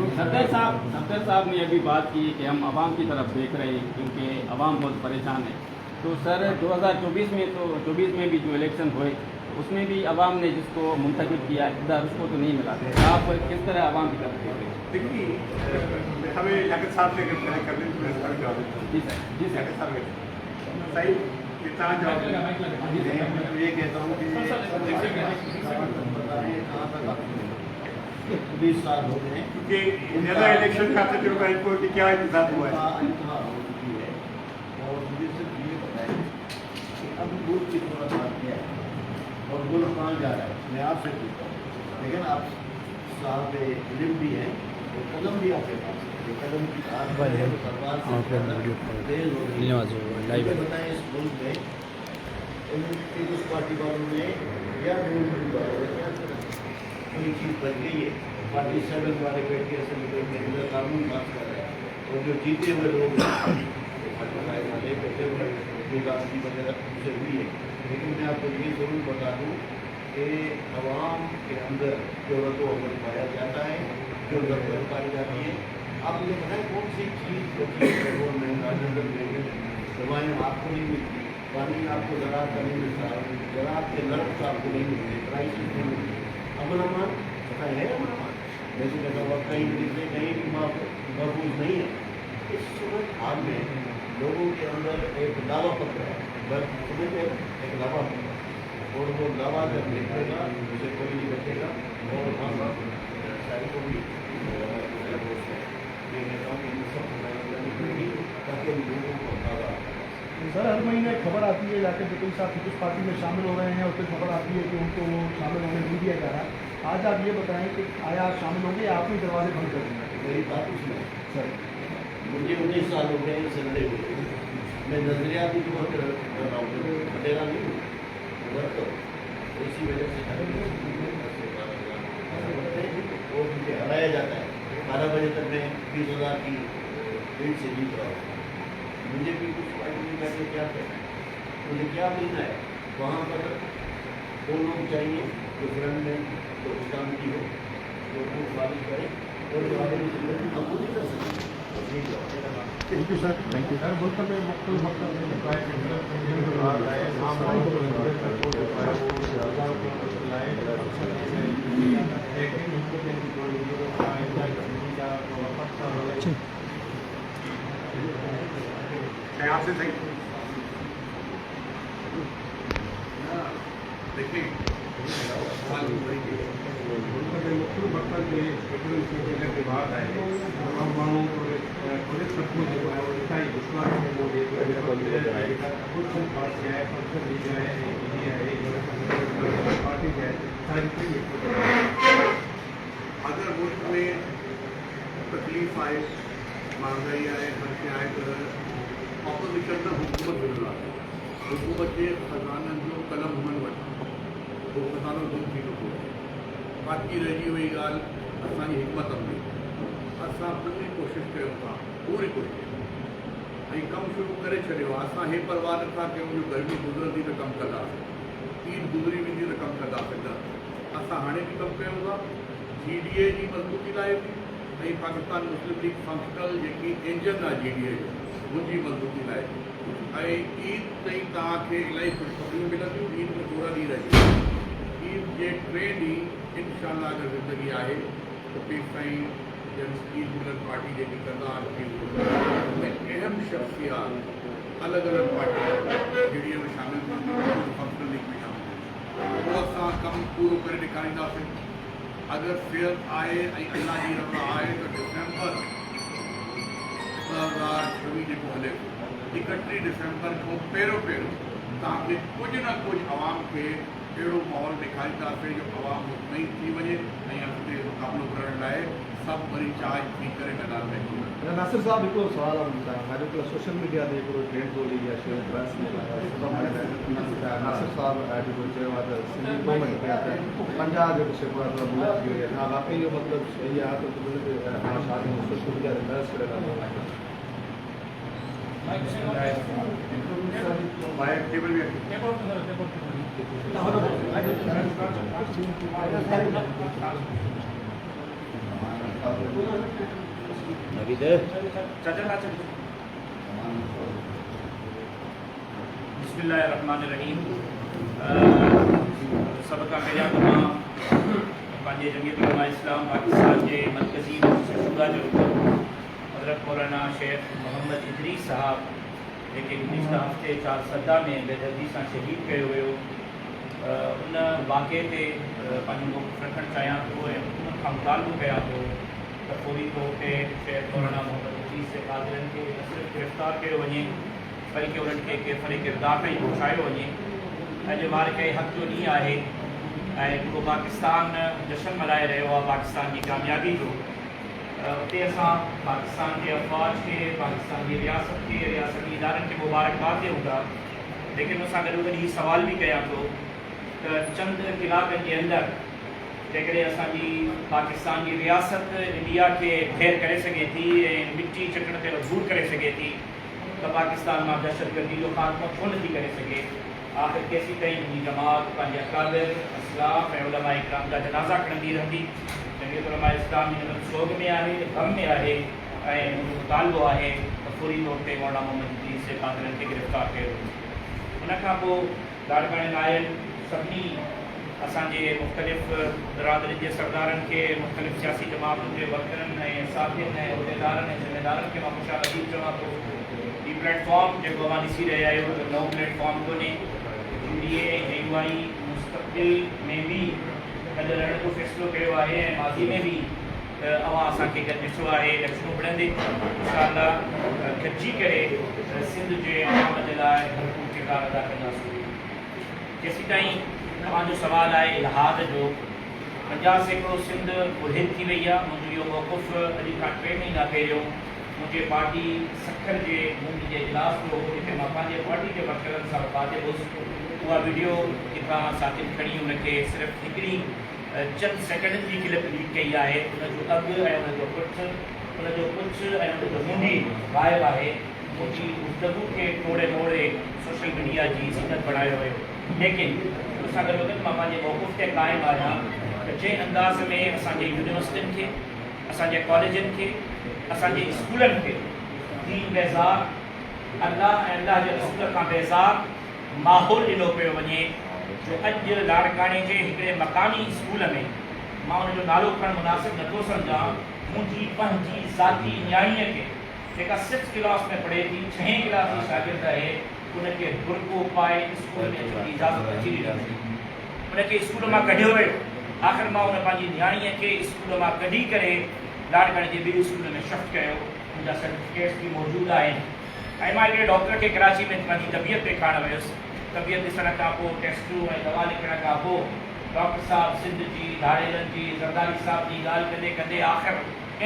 सफदर साहब ने अभी बात की कि हम आवाम की तरफ देख रहे हैं क्योंकि आवाम बहुत परेशान है। تو سر 2024 میں تو 24 میں بھی جو الیکشن ہوئے اس میں بھی عوام نے جس کو منتخب کیا اقتدار اس کو تو نہیں ملا. آپ کس طرح عوام کی طرف دیکھ رہے ہیں؟ دیکھیے ہمیں لیاقت صاحب نے کر لیں تو میں سارے جواب جی سر. جی سر. لیاقت صاحب صحیح کتنا جواب یہ کہتا ہوں کہ 20 سال ہو گئے ہیں کیونکہ زیادہ الیکشن کا تجربہ ان کو کہ کیا انتظام ہوا ہے. انتہا ہو چکی ہے اور مجھے صرف یہ پتا ہے کہ اب ملک کی تھوڑا بات کیا ہے اور ملک کہاں جا رہا ہے. میں آپ سے پوچھتا ہوں لیکن آپ صاحب علم بھی ہیں اور قدم بھی آپ کے پاس ہے. قدم کی تلوار سے تیز ہو رہی ہے. مجھے بتائیں اس ملک میں پیپلز پارٹی والوں نے یا ڈیموکریٹ والوں نے کیا کرا کوئی چیز بچ گئی ہے. پارٹی 7 والے بیٹھ کے اسمبلی کے اندر قانون پاس کر رہے ہیں اور جو جیتے ہوئے لوگ والے بیٹھے ہوئے گاندھی وغیرہ سے ہوئی ہے. لیکن میں آپ کو یہ ضرور بتا دوں کہ عوام کے اندر جو رد و عمل پایا جاتا ہے جو ضرورت پائی جاتی ہے. آپ مجھے بتائیں کون سی چیز پیٹرول مہنگا ڈیزل مہنگے دوائیں آپ کو نہیں ملتی, پانی آپ کو زراعت کا نہیں ملتا, زراعت کے نرخ آپ کو نہیں ملتے, پرائسز نہیں ملتی. امن امان بتائیں ہے امن امان جیسے کہتا ہوا کہیں کہیں بھی محفوظ نہیں ہے. اس صورت حال میں لوگوں کے اندر ایک دعویٰ پتر ہے بس سمجھے ایک دعویٰ پتر اور وہ دعویٰ جب لکھے گا اسے کوئی نہیں بچے گا. اور ہم شاعری کو بھی یہ کہتا ہوں کہ ان سب کو گی تاکہ ان لوگوں کو آگاہ. سر ہر مہینے خبر آتی ہے جا کے بکل صاحب پیپلز پارٹی میں شامل ہو رہے ہیں اور پھر خبر آتی ہے کہ ان کو وہ شامل ہونے نہیں دیا جا رہا. آج آپ یہ بتائیں کہ آیا آپ شامل ہوں گے یا آپ نے دروازے بند کر دیں؟ میری بات اس میں سر مجھے 19 سال ہو گئے ہیں سنڈے ہوئے. میں نظریاتی طور پر کر رہا ہوں, پٹیلا نہیں ہوں ادھر تو اسی وجہ سے اور مجھے ہرایا جاتا ہے. 12 بجے تک میں 20,000 کی ریٹ سے جیت رہا ہوں. مجھے بھی کچھ فائدہ نہیں کر کے کیا کرنا ہے, مجھے کیا ملنا ہے. وہاں پر وہ لوگ چاہیے جو فرنٹ میں جو کام کی ہو جو خوب بارش کرے اور جو آگے بھی ہم خود ہی کر سکتے ہیں. Thank you sir. Thank you sir. ملک میں مختلف میں آپ سے دیکھیں مختلف مقصد کے کے بعد آئے عوام والوں کو پولیس سب کو جو ہے عیسائی اسلام میں وہ پارٹی ہے اگر ملک میں تکلیف آئے, مہنگائی آئے, خرچے آئے تو اپوزیشن کا حکومت مل رہا ہے. حکومت کے خزانہ جو قلم من وٹا وہ خزانہ دو چیزوں کو باقی رہی ہوئی گال اصانی حکمت عملی اصا پوری کوشش کروں था पूरी कोशिश ऐं कमु शुरू करे छॾियो आहे. असां हे परवाह नथा कयूं जो गर्मी गुज़रंदी त कमु कंदासीं, ईद गुज़री वेंदी त कमु कंदासीं. न असां हाणे बि कमु कयूं था GDA जी मज़बूती लाइ बि ऐं पाकिस्तान मुस्लिम लीग फंक्शनल जेकी इंजन आहे GDA जो उनजी मज़बूती लाइ. ऐं ईद ताईं तव्हांखे इलाही ख़ुशख़बरियूं मिलंदियूं. ईद में थोरा ॾींहं रहिजी ईद जे 3 ॾींहं इनशाअल्लाह अगरि ज़िंदगी आहे त पीर साईं ईद मिलन पार्टी जेकी कंदा आहिनि अहम शख्सियात अलॻि अलॻि पार्टी GDA में शामिल फंक्शनल लीग में शामिल उहो असां कमु पूरो करे ॾेखारींदासीं. अगरि सिहत आहे ऐं अल्लाह जी रज़ा आहे त डिसेंबर 2026 जेको हले 31 डिसेंबर खां पहिरियों तव्हांखे कुझु न कुझु आवाम खे अहिड़ो माहौल ॾेखारींदासीं जो आवाम मुतमइन थी वञे ऐं अॻिते मुक़ाबिलो करण लाइ सभु वरी चार्ज थी करे मैदान में अचूं. नासिर साहब हिकिड़ो सुवालु आहे मुंहिंजा अॼुकल्ह सोशल मीडिया ते हिकिड़ो ट्रेंड थो हले या शेयर बहस नासिर साहब जेको चयो आहे त सिंधी गवर्नमेंट कया त 50 जेको शेको आहे मुल्क थी वई आहे. वाकई जो मतिलबु सही आहे त शादी सोशल मीडिया ते बहस करे बाहर टेबल भी बिस्मिल्लाहिर्रहमानिर्रहीम। सबका पहिरियां त मां पंहिंजे जमीयत उलमा इस्लाम पाकिस्तान के मरकज़ी शूरा जो हज़रत मौलाना शेख मोहम्मद इदरीस साहब जेके गुज़िश्ता हफ़्ते चारसदा में बेदर्दी सां शहीद कयो वियो, उन वाक़े ते पंहिंजो मौक़िफ़ रखणु चाहियां थो ऐं उन खां मुतालबो कयां थो त फौरी तौर ते शेख मौलाना मोहम्मद इदरीस से कादिरनि खे न सिर्फ़ु गिरफ़्तार कयो वञे बल्कि उन्हनि खे केफ़र किरदार ताईं पहुचायो वञे। अॼु वारके हक़ जो ॾींहुं आहे ऐं पूरो पाकिस्तान जश्न मल्हाए रहियो आहे पाकिस्तान जी कामयाबी जो। उते असां पाकिस्तान जे अफ़वाज खे, पाकिस्तान जी रियासत खे, रियासती इदारनि खे मुबारकबाद ॾियूं था, लेकिन उन सां गॾो गॾु हीउ सवाल बि कयां थो त चंद कलाकनि जे अंदरि जेकॾहिं असांजी पाकिस्तान जी रियासत इंडिया खे ढेर करे सघे थी ऐं मिटी चटण ते मजबूर करे सघे थी त पाकिस्तान मां दहशतगर्दी जो ख़ात्मो छो नथी करे सघे। आख़िर केसी ताईं मुंहिंजी जमात पंहिंजे अकाबिर असलाफ ऐं उलमा इकराम जा जनाज़ा खणंदी रहंदी। जमीयत उलमा इस्लाम जी सोग में आहे, गम में आहे ऐं मुंहिंजो मुतालबो आहे त फौरी तौर ते मौलाना मोहम्मद इदरीस से कादिरनि खे गिरफ़्तार कयो। उन खां पोइ लाड़काणे नायल सभिनी असांजे मुख़्तलिफ़ बिरादरी जे सरदारनि खे, मुख़्तलिफ़ सियासी जमातुनि जे वर्करनि ऐं साथियुनि ऐं उहिदेदारनि ऐं ज़िम्मेदारनि खे मां ख़ुशहाल अदीब चवां थो। ही प्लेटफॉर्म जेको अवां ॾिसी रहिया आहियो नओं प्लेटफॉर्म कोन्हे। UDA ऐं UI मुस्तक़बिल में बि गॾु रहण जो फ़ैसिलो कयो आहे ऐं माज़ी में बि अवां असांखे गॾु ॾिसो आहे। इलेक्शनूं विढ़ंदे इंशाअल्लाह गॾिजी करे सिंध जे अवाम जे लाइ भरपूर किरदारु अदा कंदासीं। जेसीं ताईं तव्हांजो सुवालु आहे इलाहाद जो, 50% सिंध मुल्हिद थी वई आहे। मुंहिंजो इहो मौक़िफ़ अॼु खां 3 महीना पहिरियों मुंहिंजे पार्टी सखर जे मुंहिंजी जे इजलास जो हो, जिते मां पंहिंजे पार्टी जे वर्करनि सां मुखातिब हुउसि। उहा वीडियो किथां साथियुनि खणी उनखे सिर्फ़ु हिकिड़ी चंद सेकंडनि जी क्लिप लीक कई आहे। उनजो अघु ऐं उनजो पुछ ऐं उनजो मुंडी ग़ाइबु आहे। मुंहिंजी गुफ़्तगू खे तोड़े मोड़े सोशल मीडिया जी ज़ीनत बणायो वियो। लेकिन उन सां गॾो गॾु मां पंहिंजे मौक़िफ़ ते क़ाइमु आहियां त जंहिं अंदाज़ में असांजे यूनिवर्सिटियुनि खे, असांजे कॉलेजनि खे, असांजे स्कूलनि खे दीन बेज़ार, अल्लाह ऐं अल्लाह जे रसूल खां बेज़ार माहौल ॾिनो पियो वञे, जो अॼु लाड़काणे जे हिकिड़े मक़ामी स्कूल में मां उनजो नालो खणणु मुनासिबु नथो सम्झां। मुंहिंजी पंहिंजी ज़ाती न्याणीअ खे जेका 6th क्लास में पढ़े थी, 6हीं क्लास जी शागिर्द आहे, उनखे बुरको पाए स्कूल में अचण जी इजाज़त अची ॾिनी। उनखे स्कूल मां कढियो वियो। आख़िर मां उन पंहिंजी न्याणीअ खे स्कूल मां कढी करे लाड़काणे जे ॿिए स्कूल में शिफ्ट कयो। मुंहिंजा सर्टिफिकेट्स बि मौजूदु आहिनि ऐं मां हिकिड़े डॉक्टर खे कराची में पंहिंजी तबियत ॾेखारणु वियुसि। तबियत ॾिसण खां पोइ, टेस्टूं ऐं दवा लिखण खां पोइ डॉक्टर साहिबु सिंध जी, धाड़ेलनि जी, ज़रदारी साहिब जी ॻाल्हि कंदे कंदे आख़िर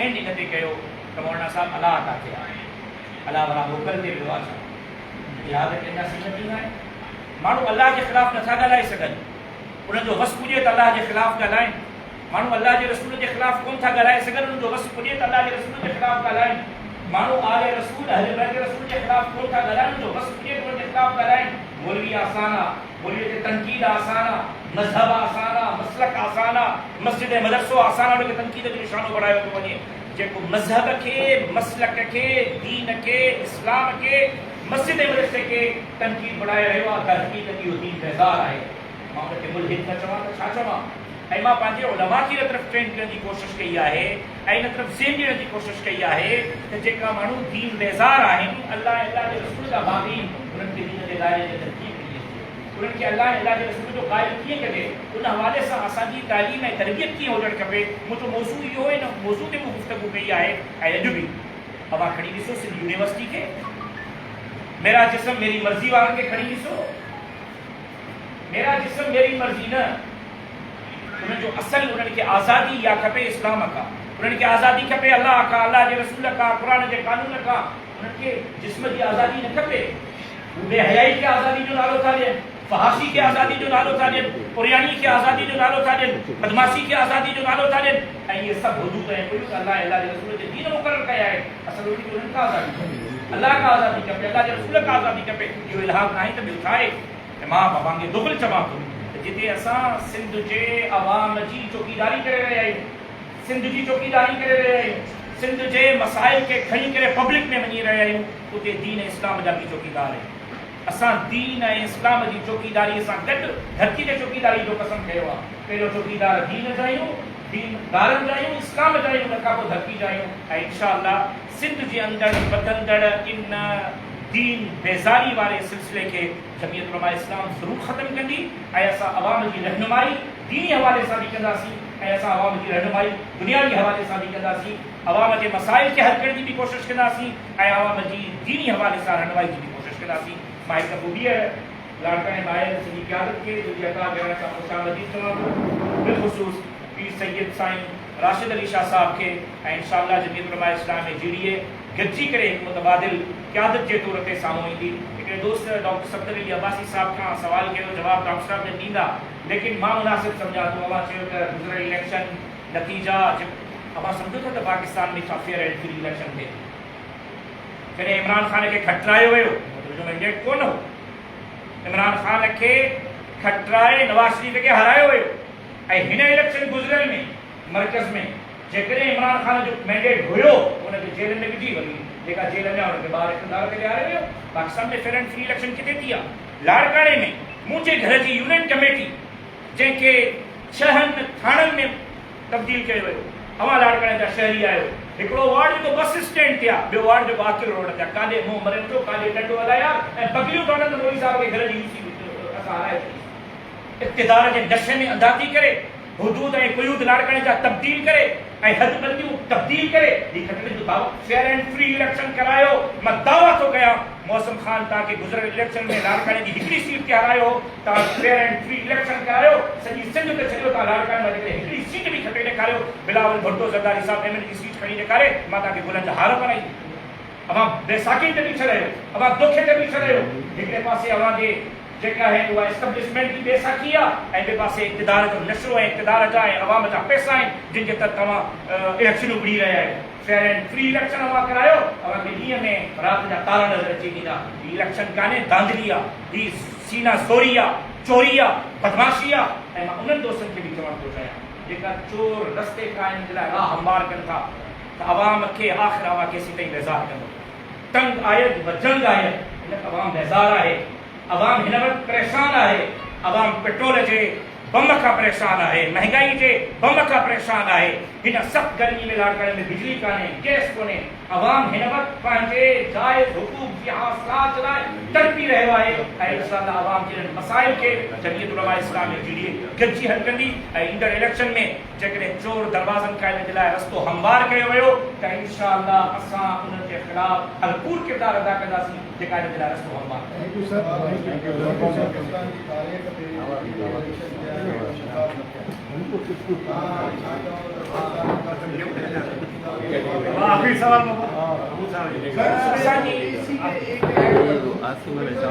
एंड इन ते कयो त मौलाना साहिबु अलाह अता थिया, अलाह वारा मोकल ते वियो आहे। छा यादि कंदा सिंध थींदा आहिनि? माण्हू अलाह जे ख़िलाफ़ु नथा ॻाल्हाए सघनि, उनजो वस पुॼे त अलाह जे ख़िलाफ़ु ॻाल्हाइनि। माण्हू अल्लाह जे रसूल जे ख़िलाफ़ु कोन था ॻाल्हाए सघनि, उनजो वस पुॼे त अल्लाह जे रसूल जे ख़िलाफ़ु ॻाल्हाइनि। माण्हू आले रसूल, अहले बैत रसूल जे ख़िलाफ़ु कोन था ॻाल्हाइनि, उनजो वस पुॼे त उनजे ख़िलाफ़ु ॻाल्हाइनि। मौलवी आसान आहे, मौलवी ते तनक़ीद आसान आहे, मज़हब आसान आहे, मसलक आसान आहे, मस्जिद ऐं मदरसो आसान आहे, उनखे तनक़ीद जो निशानो बणायो थो वञे। जेको मज़हब खे, मसलक खे, दीन खे, इस्लाम खे, मस्जिद ऐं मदरसे खे तनक़ीद बणाए रहियो आहे, त हक़ीक़त इहो दीन बेज़ार आहे। मां उनखे मुल्हिद न चवां त छा चवां? ऐं मां पंहिंजे उलमा खे इन तरफ़ ट्रेन करण जी कोशिशि कई आहे ऐं इन तरफ़ ज़हन ॾियण जी कोशिशि कई आहे त जेका माण्हू दीन बेज़ार आहिनि, अल्लाह ऐं अल्लाह जे रसूल जा बाग़ीन, उन्हनि खे दीन जे दायरे जे अंदरि कीअं कजे, उन्हनि खे अल्लाह ऐं अल्लाह जे रसूल जो क़ाइल कीअं कजे, उन हवाले सां असांजी तालीम ऐं तरबियत कीअं हुजणु खपे। मुंहिंजो मौज़ू इहो आहे, न मौज़ू ते मूं गुफ़्तगू कई आहे। ऐं अॼु बि अवां खणी ॾिसो सिंध यूनिवर्सिटी खे, मेरा जिस्म मेरी मर्ज़ी वारनि खे खणी ॾिसो। मेरा जिस्म मेरी मर्ज़ी न, उनजो असल उन्हनि खे आज़ादी या खपे इस्लाम खां, उन्हनि खे आज़ादी खपे अल्लाह खां, अल्लाह जे रसूल खां, क़ुर जे क़ानून खां। उन्हनि खे जिस्म जी आज़ादी न खपे। बेहयाई खे आज़ादी जो नालो था ॾियनि, फहाशी खे आज़ादी जो नालो था ॾियनि, पुरियाणी खे आज़ादी जो नालो था ॾियनि, बदमाशी खे आज़ादी जो नालो था ॾियनि। ऐं इहे सभु हुदूद ऐं हुयूं अल्लाह ऐं अल्लाह जे रसूल जे दीन मुक़ररु कया आहे। असल उन्हनि खां आज़ादी खपे, अल्लाह खां आज़ादी खपे, अल्लाह जे रसूल खां आज़ादी खपे। इहो इल्हाम न आहे त ॿियो छा आहे? मां बाबांगे दुगल चवां थो, जिते असां सिंध जे अवाम जी चौकीदारी करे रहिया आहियूं, सिंध जी चौकीदारी करे रहिया आहियूं, सिंध जे मसाइल खे खणी करे पब्लिक में वञी रहिया आहियूं, उते दीन इस्लाम जा बि चौकीदार आहिनि। اساں دین ہے اسلام دی چوکیداری اساں گڈ دھرتی دے چوکیداری جو قسم کہو وا پہلو چوکیدار دین جائیو دین دارن جائیو اسلام جائیو نکا کو دھرتی جائیو انشاءاللہ سندھ جے اندر بدندڑ ان دین بیزاری والے سلسلے کے جمعیت علماء اسلام ضرور ختم کندی ایسا عوام کی رہنمائی دینی حوالے سے بھی کنداسی ایسا عوام کی رہنمائی دنیاوی حوالے سے بھی کنداسی عوام کے مسائل کے حل کرنے کی بھی کوشش کنداسی عوام کی دینی حوالے سے رہنمائی کی بھی کوشش کنداسی مائی قبولی ہے لاڑکان باہر سے قیادت کے جو جگہ جگہ کا خوش آمدید کروں بالخصوص پیر سید سائن راشد علی شاہ صاحب کے انشاءاللہ جمعیت علماء اسلام میں جڑیے گجی کرے ایک متبادل قیادت کے طور پہ سامنے دی ایک دوست ڈاکٹر صفدر علی عباسی صاحب کا سوال کے جواب ڈاکٹر صاحب نے دیندا لیکن ماں مناسب سمجھا تو ہوا چاہیے کہ گزرا الیکشن نتیجہ جب ہم سمجھو تو پاکستان میں فیئر اینڈ فری الیکشن تھے کہ عمران خان کے کھٹرائے ہوئے جو مینڈیٹ کون ہو عمران خان کے کھٹرائے نواز شریف کے ہرائے ہوئے اے ہن الیکشن گزرل میں مرکز میں جیکرے عمران خان جو مینڈیٹ ہوئے انہیں کے جیل میں بھی ولی دیکھا جیل میں ان کے باہر اقتدار کے لے آ رہے ہو پاکستان میں فیئر اینڈ فری الیکشن کتے دیا لاڑکانے میں مجھے گھر کی یونین کمیٹی جن کے شہن تھانن میں تبدیل کئے ہوئے اما لاڑکانے جا شہری آئے ہکڑو وارڈ جو بس اسٹینڈ تھیا بیو وارڈ جو باکر روڈ تھیا کالے منہ مرن تو کالے ڈنڈو ہلایا بگلیوں ڈونن تو مولوی صاحب کے گھر کی یوسی اسا آئے اقتدار کے نشے میں اندازی کرے حدود اے قیود لاڑکانے جا تبدیل کرے اے حد بندیوں تبدیل کرے یہ کھٹنے جو دعوت فیئر اینڈ فری الیکشن کرایو میں دعوت ہو گیا موسم خان تاکہ گزرے الیکشن میں لاڑکانے کی ہکڑی سیٹ کے ہرایو تاکہ فیئر اینڈ فری الیکشن کرایو سجی سندھ تے چلیو تا لاڑکانے میں ہکڑی سیٹ بھی کھٹے کرایو بلاول بھٹو زرداری صاحب ایم کی سیٹ کھڑی کرے ما تاکہ بلند ہار بنائی اب بیساکھی تے پیچھے رہے اب دکھے تے پیچھے رہے ہکڑے پاسے اواں دے جگہ ہے وہ اسٹیبلشمنٹ کی پیسہ کیا ایسے پاسے اقتدار جو نشو ہے اقتدار جائے عوام جا پیسہ ہیں جن کے تک تمام الیکشن اگڑی رہے ہیں فیئر اینڈ فری الیکشن ہوا کرایو اور میں لیے میں رات جا تارا نظر چی دینا الیکشن کانے داندلیا یہ سینہ سوریا چوریا بدماشیا اے میں انہن دوستن کے بھی جواب دو جایا جکا چور رستے قائم دلا راہ ہموار کن تھا عوام کے آخر آوا کیسی تئی بیزار کرو تنگ آیت و جنگ آیت انہیں عوام بیزار آئے عوام ہن وقت پریشان ہے عوام پٹرول جے بم کا پریشان ہے مہنگائی جے بم کا پریشان ہے ہن سخت گرمی میں لاڑکانے میں بجلی کانے گیس کونے عوام ہن وقت پانچے جائز حقوق کی حاصلات لائے تڑپی رہے ہے انشاءاللہ عوام کے مسائل کے جمعیت علماء اسلام میں جڑیے گجی حل کندی انٹر الیکشن میں جکڑے چور دروازن قائم دلائے رستو ہموار کئے ہوئے ہو کہ انشاءاللہ اساں انہن کے خلاف بھرپور کردار ادا کرداسیں جکڑے دلائے رستو ہموار تھینک یو سر پاکستان کی تاریخ تے آخری سوال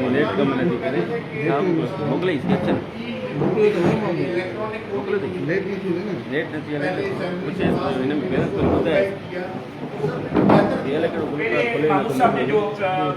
لیٹ کم نہیں کرے موکلے اس کے لیٹ نہیں کچھ انہیں محنت کر ہوتا ہے محمود صاحب نے جو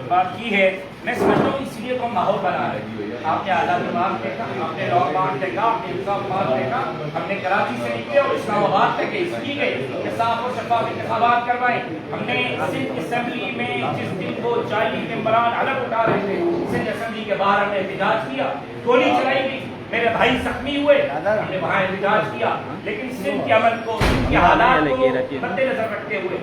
بات کی ہے میں سمجھتا ہوں اس لیے تو ماحول بنا ہے آپ نے آزاد نماز دیکھا آپ نے لاکڈاؤن دیکھا آپ نے اسلام آباد دیکھا ہم نے کراچی سے نکلے اور اسلام آباد تک اس کی گئی کہ صاف اور شفاف انتخابات کروائے ہم نے سندھ اسمبلی میں جس دن کو 40 ممبران الگ اٹھا رہے تھے سندھ اسمبلی کے باہر ہم نے احتجاج کیا گولی چلائی گئی میرے بھائی زخمی ہوئے ہم نے وہاں احتجاج کیا لیکن سندھ کے عمل کو سندھ کے حالات کو مد نظر رکھتے ہوئے